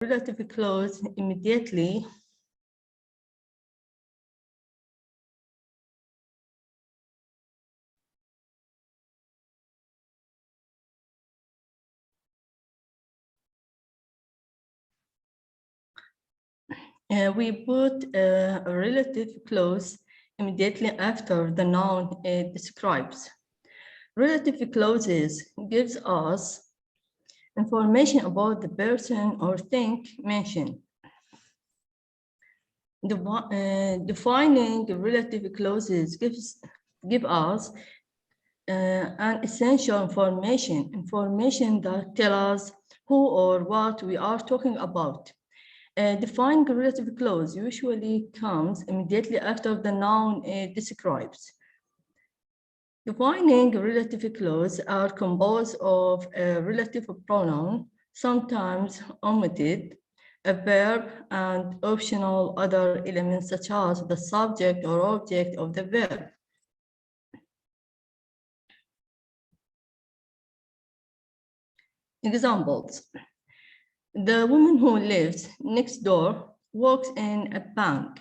relative clause immediately we put a relative clause immediately after the noun it describes. Relative clauses gives us information about the person or thing mentioned. Defining relative clauses give us an essential information that tells us who or what we are talking about. Defining a relative clause usually comes immediately after the noun it describes. Defining relative clauses are composed of a relative pronoun, sometimes omitted, a verb, and optional other elements such as the subject or object of the verb. Examples. The woman who lives next door works in a bank.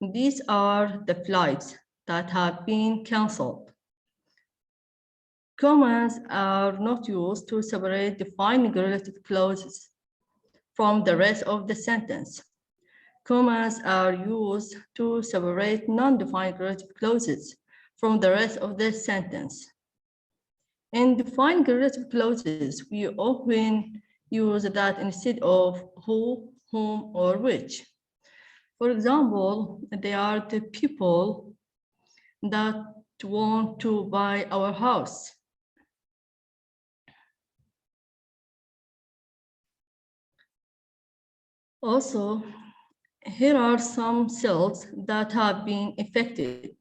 These are the flights that have been canceled. Commas are not used to separate defining relative clauses from the rest of the sentence. Commas are used to separate non-defined relative clauses from the rest of the sentence. In defining relative clauses, we often use that instead of who, whom, or which. For example, they are the people that want to buy our house. Also, here are some cells that have been affected.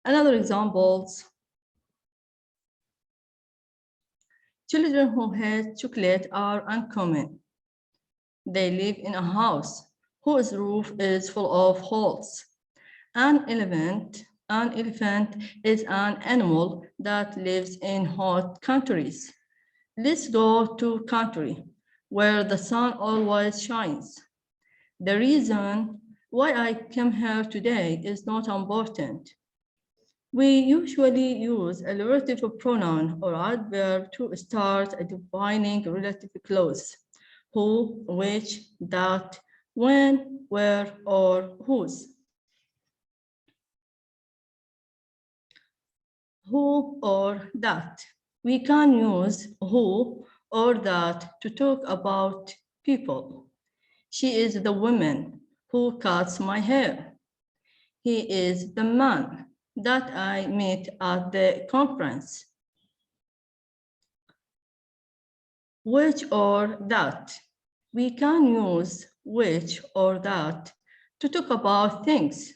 Another examples. Children who hate chocolate are uncommon. They live in a house whose roof is full of holes. An elephant is an animal that lives in hot countries. Let's go to country where the sun always shines. The reason why I came here today is not important. We usually use a relative pronoun or adverb to start a defining relative clause. Who, which, that, when, where, or whose. Who or that. We can use who or that to talk about people. She is the woman who cuts my hair. He is the man that I met at the conference. Which or that. We can use which or that to talk about things.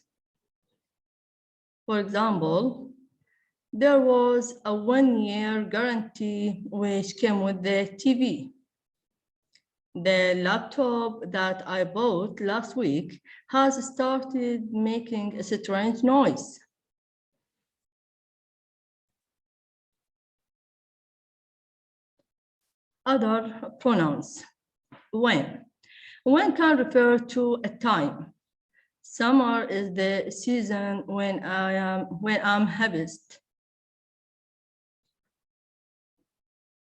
For example, there was a 1-year guarantee which came with the TV. The laptop that I bought last week has started making a strange noise. Other pronouns. When. When can refer to a time. Summer is the season when I'm happiest.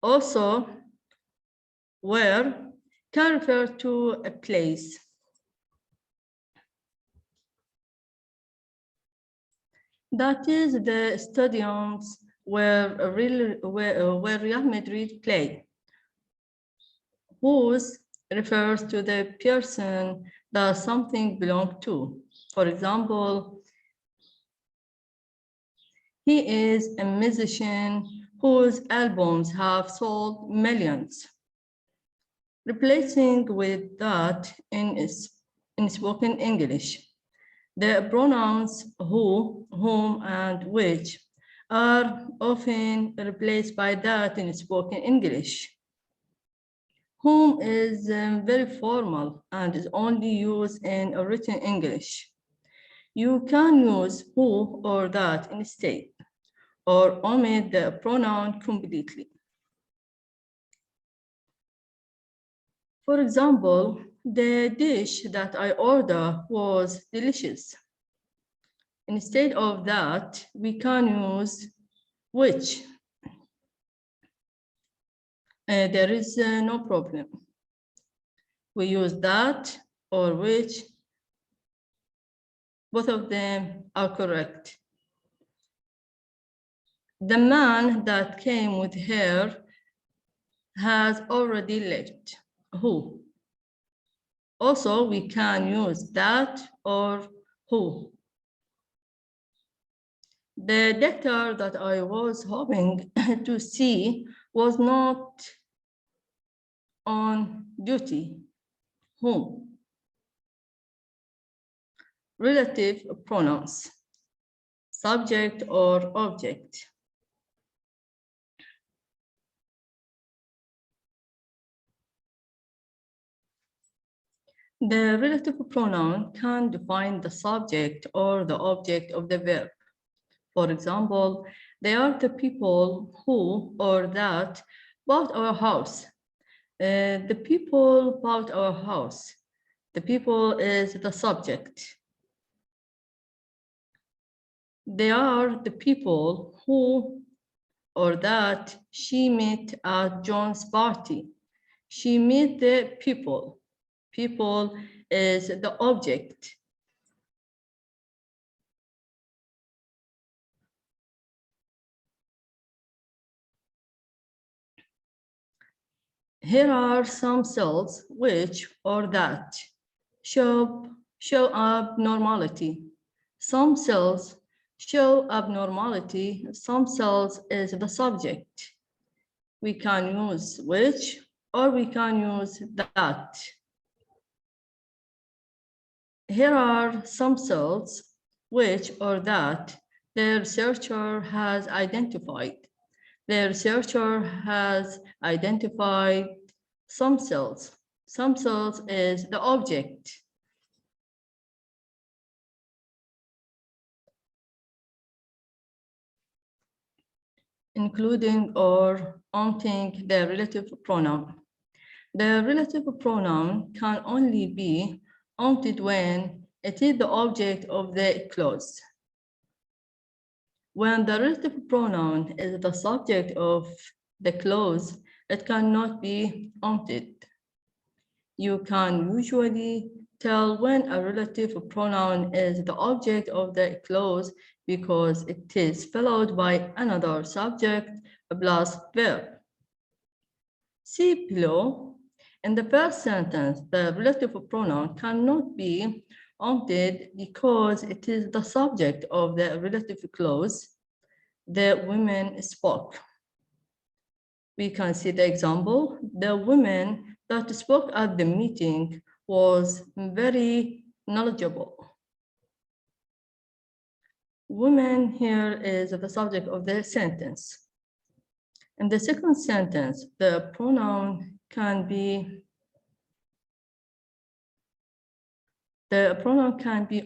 Also, where can refer to a place. That is the stadiums where Real Madrid play. Whose refers to the person that something belongs to. For example, he is a musician whose albums have sold millions. Replacing with that in spoken English. The pronouns who, whom, and which are often replaced by that in spoken English. Whom is very formal and is only used in written English. You can use who or that instead, or omit the pronoun completely. For example, the dish that I ordered was delicious. Instead of that, we can use which. There is no problem. We use that or which. Both of them are correct. The man that came with her has already left. Who? Also, we can use that or who. The doctor that I was hoping to see was not on duty. Whom? Relative pronouns, subject or object. The relative pronoun can define the subject or the object of the verb. For example, they are the people who or that bought our house. The people bought our house. The people is the subject. They are the people who or that she met at John's party. She met the people. People is the object. Here are some cells which or that show abnormality. Some cells show abnormality. Some cells is the subject. We can use which or we can use that. Here are some cells which or that the researcher has identified. The researcher has identified some cells. Some cells is the object. Including or omitting the relative pronoun. The relative pronoun can only be omitted when it is the object of the clause. When the relative pronoun is the subject of the clause, it cannot be omitted. You can usually tell when a relative pronoun is the object of the clause because it is followed by another subject plus verb. See below, in the first sentence, the relative pronoun cannot be omitted because it is the subject of the relative clause. The women spoke. We can see the example. The women that spoke at the meeting was very knowledgeable. Women here is the subject of the sentence. In the second sentence, the pronoun can be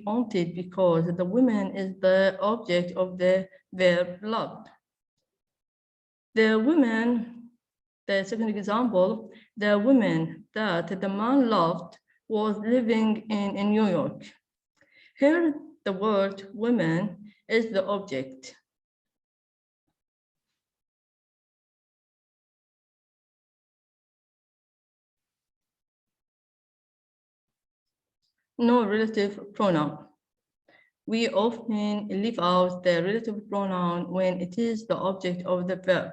omitted because the woman is the object of the verb loved. The woman, the second example, the woman that the man loved was living in New York. Here, the word woman is the object. No relative pronoun. We often leave out the relative pronoun when it is the object of the verb.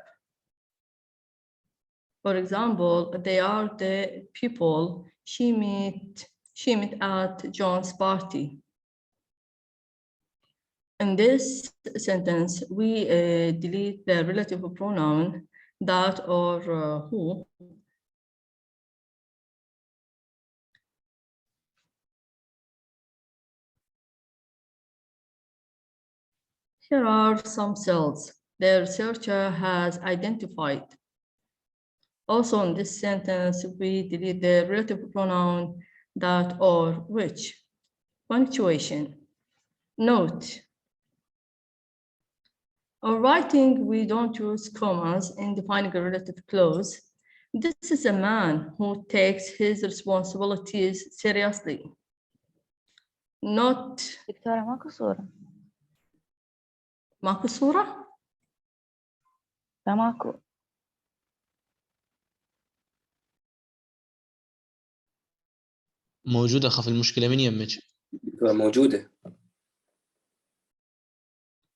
For example, they are the people she met at John's party. In this sentence, we delete the relative pronoun that or who. Here are some cells the researcher has identified. Also in this sentence, we delete the relative pronoun that or which. Punctuation. Note. In writing, we don't use commas in defining a relative clause. This is a man who takes his responsibilities seriously. Not. دكتورة ماكو صورة. ماكو صورة؟ لا ماكو. موجودة. أخاف المشكلة من يمك. موجودة.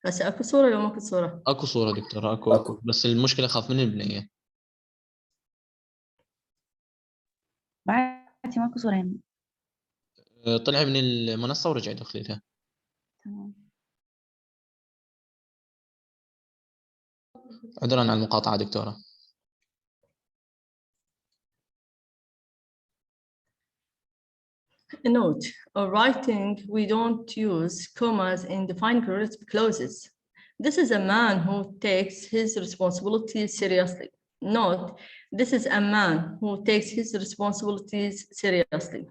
هسه اكو صورة ولا ماكو صورة؟ أكو صورة دكتورة. أكو. بس المشكلة أخاف من البنية. بعدتي ماكو صورة يعني. طلع من المنصة ورجع دخلتها. تمام. عذرا على المقاطعة دكتورة. A note, or writing, we don't use commas in defining relative clauses. This is a man who takes his responsibilities seriously. Note, this is a man who takes his responsibilities seriously.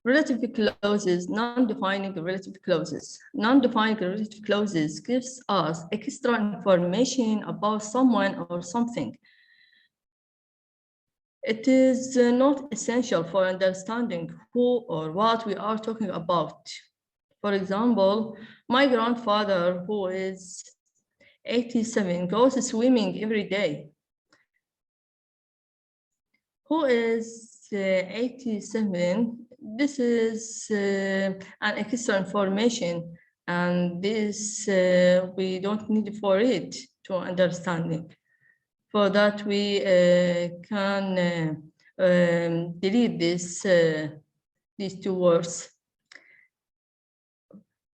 Relative clauses, non-defining relative clauses. Non-defining relative clauses gives us extra information about someone or something. It is not essential for understanding who or what we are talking about. For example, my grandfather, who is 87, goes swimming every day. Who is 87? This is an extra information, and this we don't need for it to understanding. For that, we can delete these two words.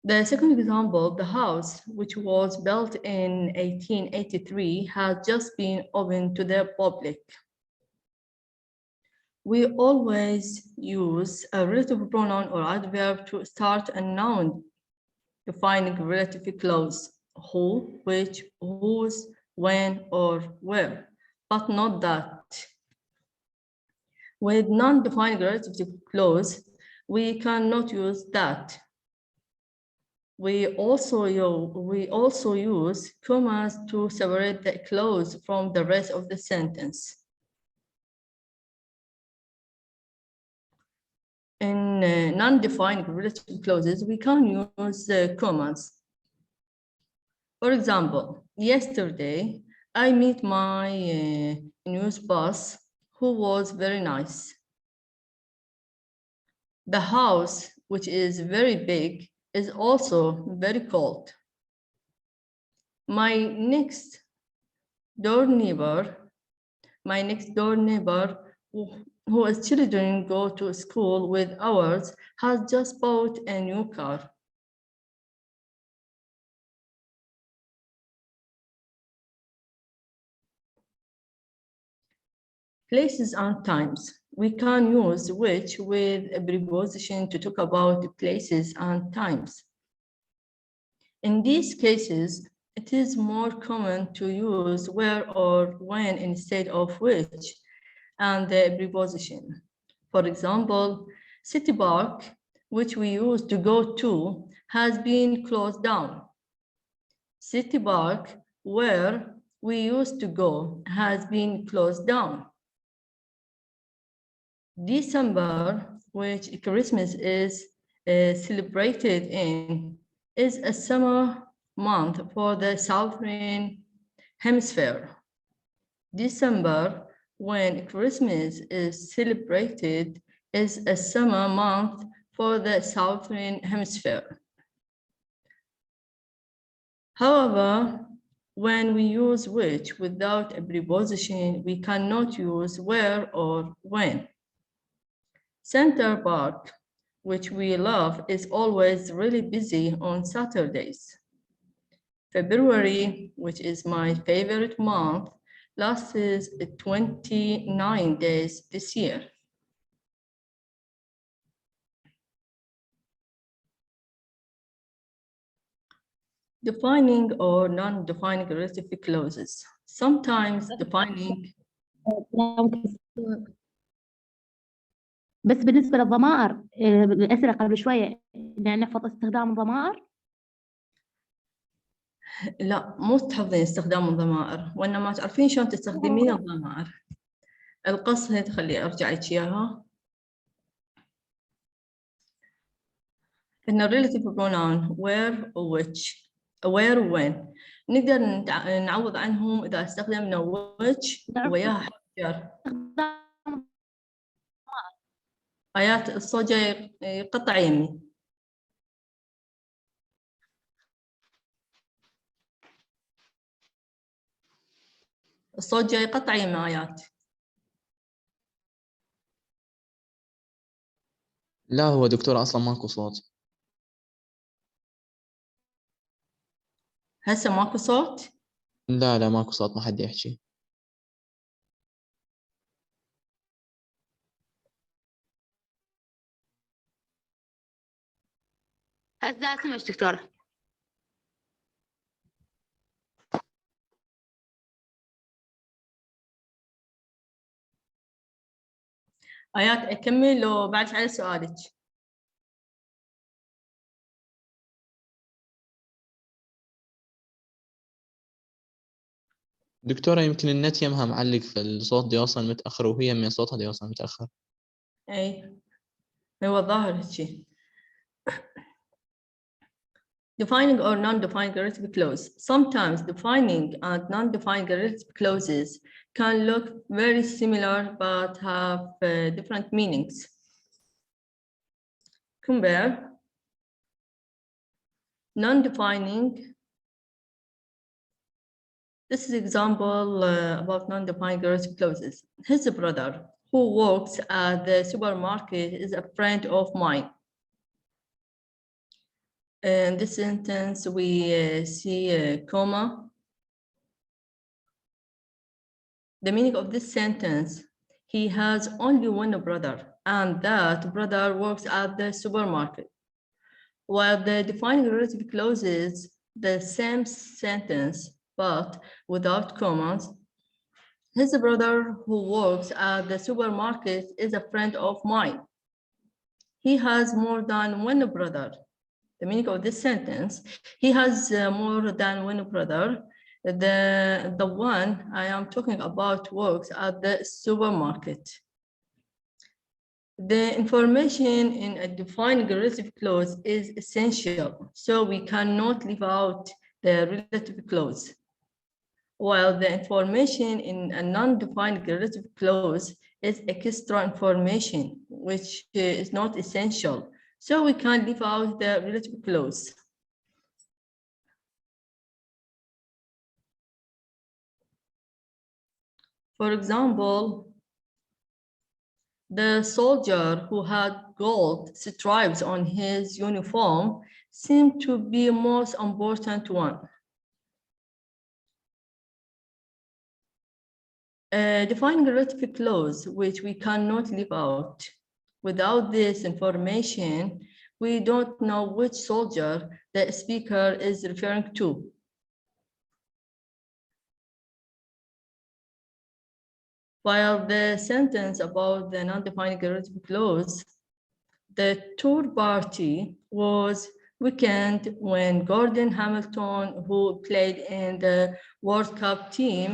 The second example, the house, which was built in 1883, has just been opened to the public. We always use a relative pronoun or adverb to start a noun defining relative clause, who, which, whose, when, or where, but not that. With non-defined relative clause, we cannot use that. We also use commas to separate the clause from the rest of the sentence. In non-defined relative clauses, we can use commas. For example, yesterday, I met my news boss, who was very nice. The house, which is very big, is also very cold. My next door neighbor, whose children go to school with ours, has just bought a new car. Places and times. We can use which with a preposition to talk about places and times. In these cases, it is more common to use where or when instead of which and the preposition. For example, City Park, which we used to go to, has been closed down. City Park, where we used to go, has been closed down. December, which Christmas is celebrated in, is a summer month for the Southern Hemisphere. December, when Christmas is celebrated, is a summer month for the Southern Hemisphere. However, when we use which without a preposition, we cannot use where or when. Center Park, which we love, is always really busy on Saturdays. February, which is my favorite month, lasts 29 days this year. Defining or non-defining relative clauses. Sometimes defining. بس بالنسبة للضمائر الأسئلة قبل شوية نحفظ استخدام الضمائر. لا مو تحفظين استخدام الضمائر، وإنما تعرفين شلون تستخدمين الضمائر. القصة خلي أرجع لك إياها. إن relative pronoun where و which، where و when، نقدر نعوض عنهم إذا استخدمنا which وياها حرف جر. آيات الصوت جاي يقطع يمي. الصوت جاي يقطع يمي آيات. لا هو دكتورة أصلا ماكو صوت. هسه ماكو صوت؟ لا ماكو صوت، ما حد يحكي. هسه اسمعش دكتورة. آيات أكمل لو بعد على سؤالك. دكتورة يمكن النت يمها معلق، فالصوت دي يوصل متأخر، وهي من صوتها دي يوصل متأخر. أي هو ظاهر هيك. Defining or non-defined relative clause. Sometimes defining and non-defined relative clauses can look very similar but have different meanings. Compare non-defining. This is example about non-defined relative clauses. His brother, who works at the supermarket, is a friend of mine. In this sentence, we see a comma. The meaning of this sentence: he has only one brother, and that brother works at the supermarket. While the defining relative clauses the same sentence, but without commas. His brother who works at the supermarket is a friend of mine. He has more than one brother. The meaning of this sentence: he has more than one brother. The one I am talking about works at the supermarket. The information in a defined relative clause is essential, so we cannot leave out the relative clause. While the information in a non-defined relative clause is extra information, which is not essential, so we can leave out the relative clause. For example, the soldier who had gold stripes on his uniform seemed to be the most important one. A defining relative clause which we cannot leave out. Without this information, we don't know which soldier the speaker is referring to. While the sentence about the non-defined relative clause, the tour party was weekend when Gordon Hamilton, who played in the World Cup team,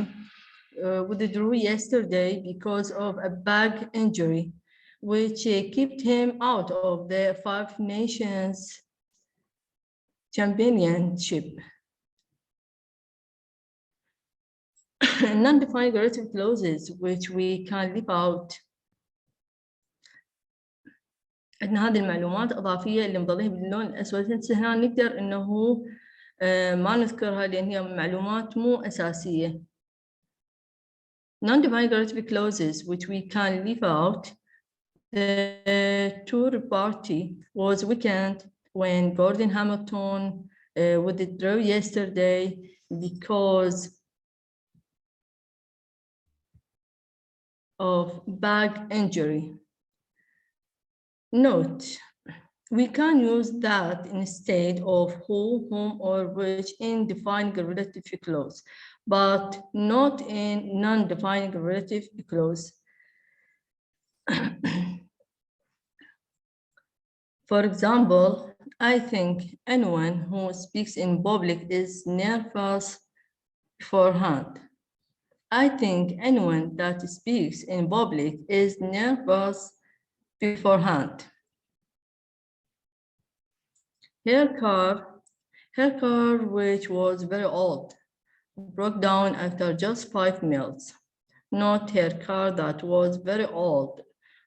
withdrew yesterday because of a back injury, which kept him out of the Five Nations Championship. Non-defined relative clauses which we can leave out. عندنا هذه المعلومات إضافية اللي مضلها باللون الأسود. هنا نقدر إنه ما نذكرها لأن هي معلومات مو أساسية. Non-defined relative clauses which we can leave out. The tour party was weekend when Gordon Hamilton withdrew yesterday because of back injury. Note, we can use that instead of who, whom, or which in defining a relative clause, but not in non-defining relative clause. For example, I think anyone who speaks in public is nervous beforehand. I think anyone that speaks in public is nervous beforehand. Her car, which was very old, broke down after just 5 minutes. Not her car that was very old,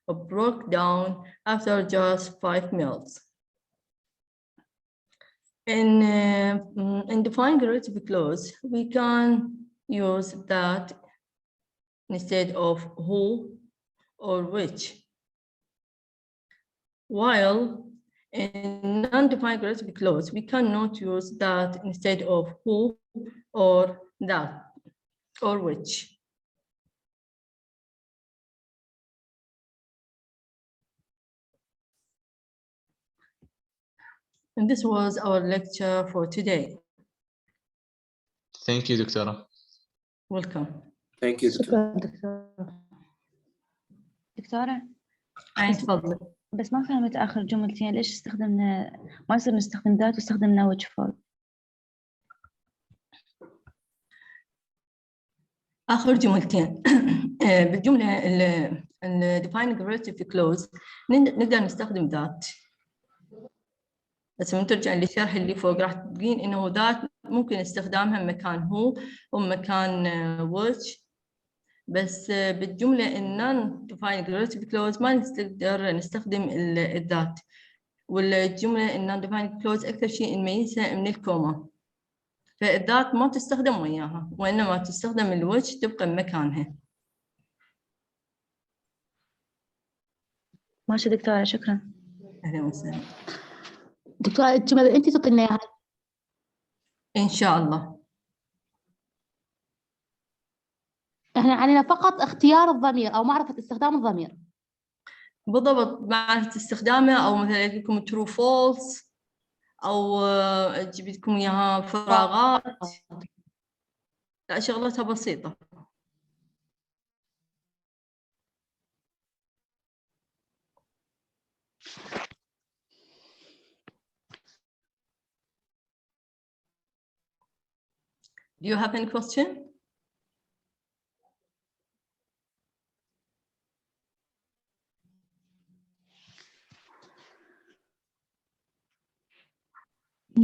broke down after just 5 minutes. In defining relative clause, we can use that instead of who or which. While in non-defined relative clause, we cannot use that instead of who or that or which. And this was our lecture for today. Thank you دكتورة. Welcome. Thank you دكتور. شكرا دكتورة. عين تفضل. بس ما فهمت آخر جملتين، ليش استخدمنا ما يصير نستخدم ذات واستخدمنا which for؟ آخر جملتين بالجملة ال defining relative clause نقدر نستخدم ذات. بس من ترجع للشرح اللي فوق راح تلقين إنه ذات ممكن استخدامها مكان هو ومكان which، بس بالجملة non defined relative clause ما نقدر نستخدم الذات، والجملة non defined clause أكثر شيء نميزها من الكوما، فالذات ما تستخدم وياها وإنما تستخدم الوجه تبقى مكانها. ماشي دكتورة، شكرا. أهلا وسهلا. دكتورة الجملة اللي أنت تعطينا إياها إن شاء الله. إحنا علينا فقط اختيار الضمير أو معرفة استخدام الضمير. بالضبط، معرفة استخدامه، أو مثلا يجي لكم true false، أو تجيب لكم إياها فراغات، لا شغلتها بسيطة. Do you have any question?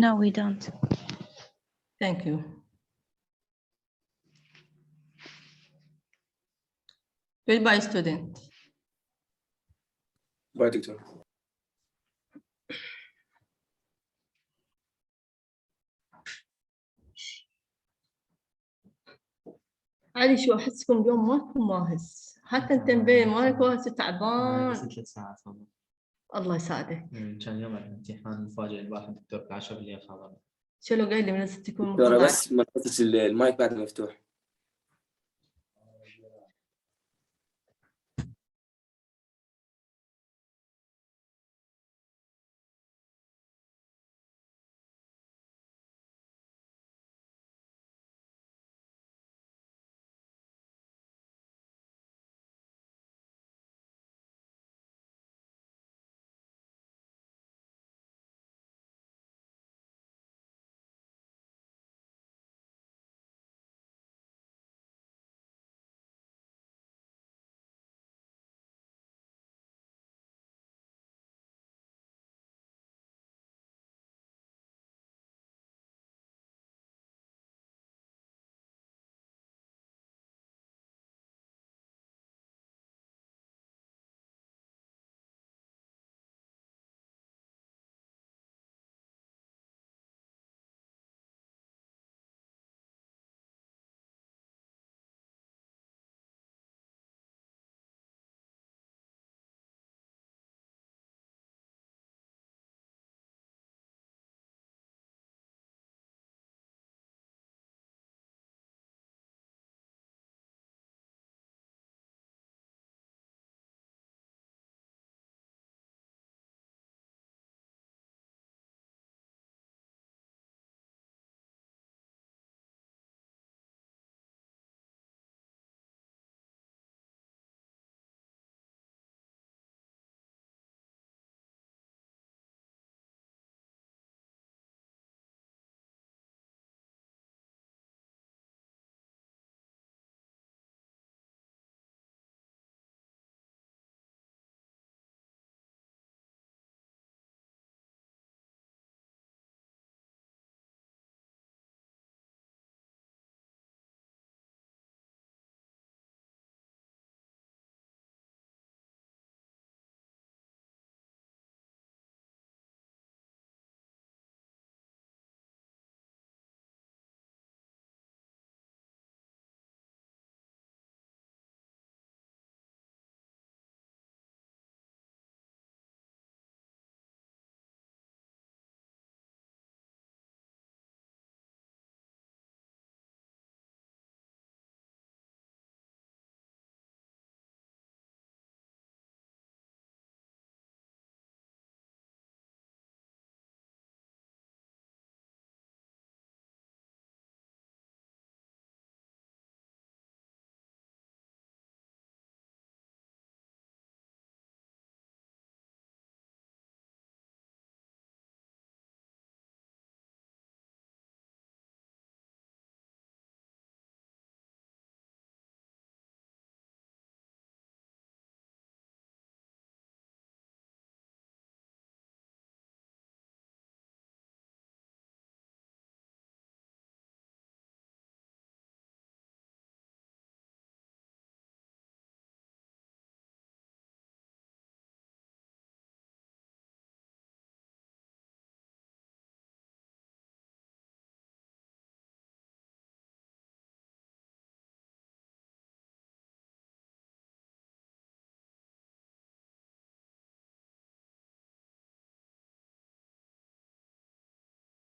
No, we don't. Thank you. Goodbye, student. باي دكتور. علي شو أحسكم اليوم ماكم ماهز، حتى التنبيه مالك واهز تعبان. بس 3 ساعات والله. الله يساعدك. كان يوم الامتحان مفاجئ الواحد الدكتور في 10 بالليل خبر. شو لو قايل لي من تكون دكتورة بس ما تحطش المايك بعد مفتوح.